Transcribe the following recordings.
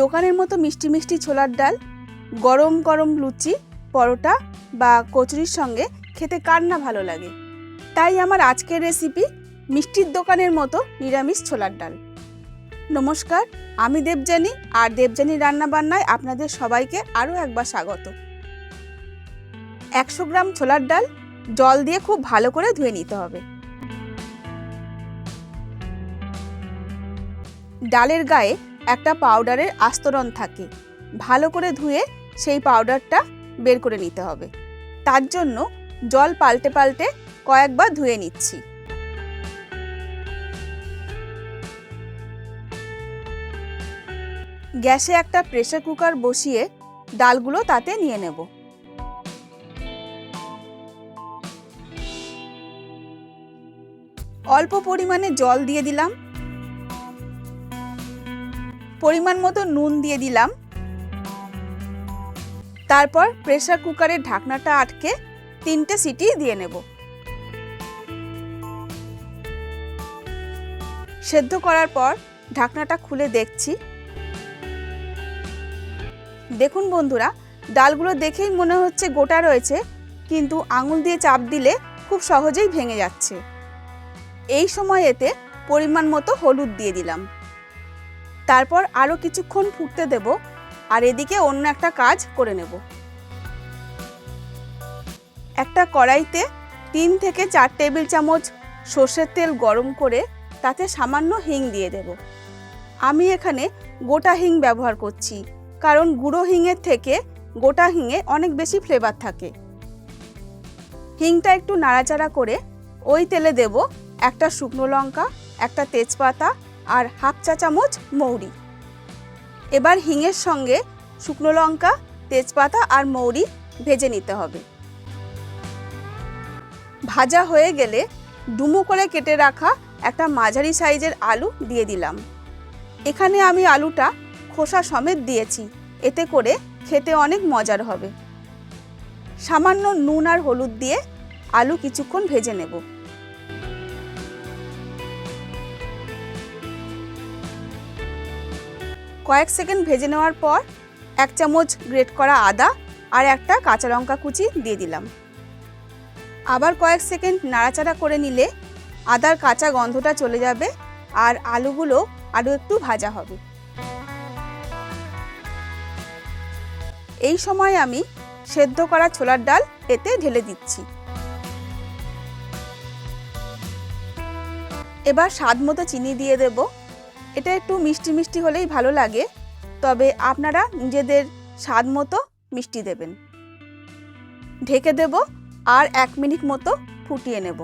দোকানের মতো মিষ্টি মিষ্টি ছোলার ডাল গরম গরম লুচি, পরোটা বা কচুরির সঙ্গে খেতে কার না ভালো লাগে। তাই আমার আজকের রেসিপি মিষ্টির দোকানের মতো নিরামিষ ছোলার ডাল। নমস্কার, আমি দেবযানী, আর দেবযানী রান্নাবান্নায় আপনাদের সবাইকে আরও একবার স্বাগত। 100 গ্রাম ছোলার ডাল জল দিয়ে খুব ভালো করে ধুয়ে নিতে হবে। ডালের গায়ে একটা পাউডারের আস্তরণ থাকে, ভালো করে ধুয়ে সেই পাউডারটা বের করে নিতে হবে। তার জন্য জল পাল্টে পাল্টে কয়েকবার ধুয়ে নিচ্ছি। গ্যাসে একটা প্রেসার কুকার বসিয়ে ডালগুলো তাতে নিয়ে নেব। অল্প পরিমাণে জল দিয়ে দিলাম, পরিমাণ মতো নুন দিয়ে দিলাম। তারপর প্রেসার কুকারের ঢাকনাটা আটকে 3টে সিটি দিয়ে নেব। সেদ্ধ করার পর ঢাকনাটা খুলে দেখছি। দেখুন বন্ধুরা, ডালগুলো দেখেই মনে হচ্ছে গোটা রয়েছে, কিন্তু আঙুল দিয়ে চাপ দিলে খুব সহজেই ভেঙে যাচ্ছে। এই সময় এতে পরিমাণ মতো হলুদ দিয়ে দিলাম। তারপর আরও কিছুক্ষণ ফুটতে দেব, আর এদিকে অন্য একটা কাজ করে নেব। একটা কড়াইতে 3 থেকে 4 টেবিল চামচ সর্ষের তেল গরম করে তাতে সামান্য হিং দিয়ে দেব। আমি এখানে গোটা হিং ব্যবহার করছি, কারণ গুঁড়ো হিংয়ের থেকে গোটা হিংয়ে অনেক বেশি ফ্লেভার থাকে। হিংটা একটু নাড়াচাড়া করে ওই তেলে দেব একটা শুকনো লঙ্কা, একটা তেজপাতা আর হাফ চা চামচ মৌরি। এবার হিংয়ের সঙ্গে শুকনো লঙ্কা, তেজপাতা আর মৌরি ভেজে নিতে হবে। ভাজা হয়ে গেলে ডুমো করে কেটে রাখা একটা মাঝারি সাইজের আলু দিয়ে দিলাম। এখানে আমি আলুটা খোসা সমেত দিয়েছি, এতে করে খেতে অনেক মজার হবে। সামান্য নুন আর হলুদ দিয়ে আলু কিছুক্ষণ ভেজে নেব। কয়েক সেকেন্ড ভেজে নেওয়ার পর 1 চামচ গ্রেট করা আদা আর একটা কাঁচা লঙ্কা কুচি দিয়ে দিলাম। আবার কয়েক সেকেন্ড নাড়াচাড়া করে নিলে আদার কাঁচা গন্ধটা চলে যাবে আর আলুগুলো আরও একটু ভাজা হবে। এই সময় আমি সেদ্ধ করা ছোলার ডাল এতে ঢেলে দিচ্ছি। এবার স্বাদ মতো চিনি দিয়ে দেব। এটা একটু মিষ্টি মিষ্টি হলেই ভালো লাগে, তবে আপনারা নিজেদের স্বাদ মতো মিষ্টি দেবেন। ঢেকে দেব আর 1 মিনিট মতো ফুটিয়ে নেব।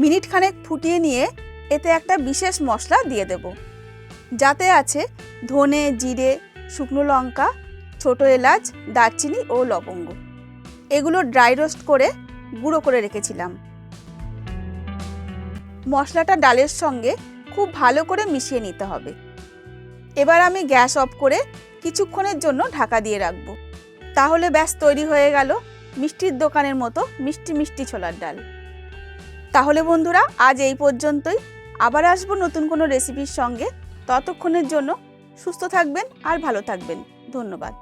মিনিট খানেক ফুটিয়ে নিয়ে এতে একটা বিশেষ মশলা দিয়ে দেব, যাতে আছে ধনে, জিরে, শুকনো লঙ্কা, ছোট এলাচ, দারচিনি ও লবঙ্গ। এগুলো ড্রাই রোস্ট করে গুঁড়ো করে রেখেছিলাম। মশলাটা ডালের সঙ্গে খুব ভালো করে মিশিয়ে নিতে হবে। এবার আমি গ্যাস অফ করে কিছুক্ষণের জন্য ঢাকা দিয়ে রাখব। তাহলে ব্যাস তৈরি হয়ে গেল মিষ্টির দোকানের মতো মিষ্টি মিষ্টি ছোলার ডাল। তাহলে বন্ধুরা, আজ এই পর্যন্তই। আবার আসবো নতুন কোনো রেসিপির সঙ্গে। ততক্ষণের জন্য সুস্থ থাকবেন আর ভালো থাকবেন। ধন্যবাদ।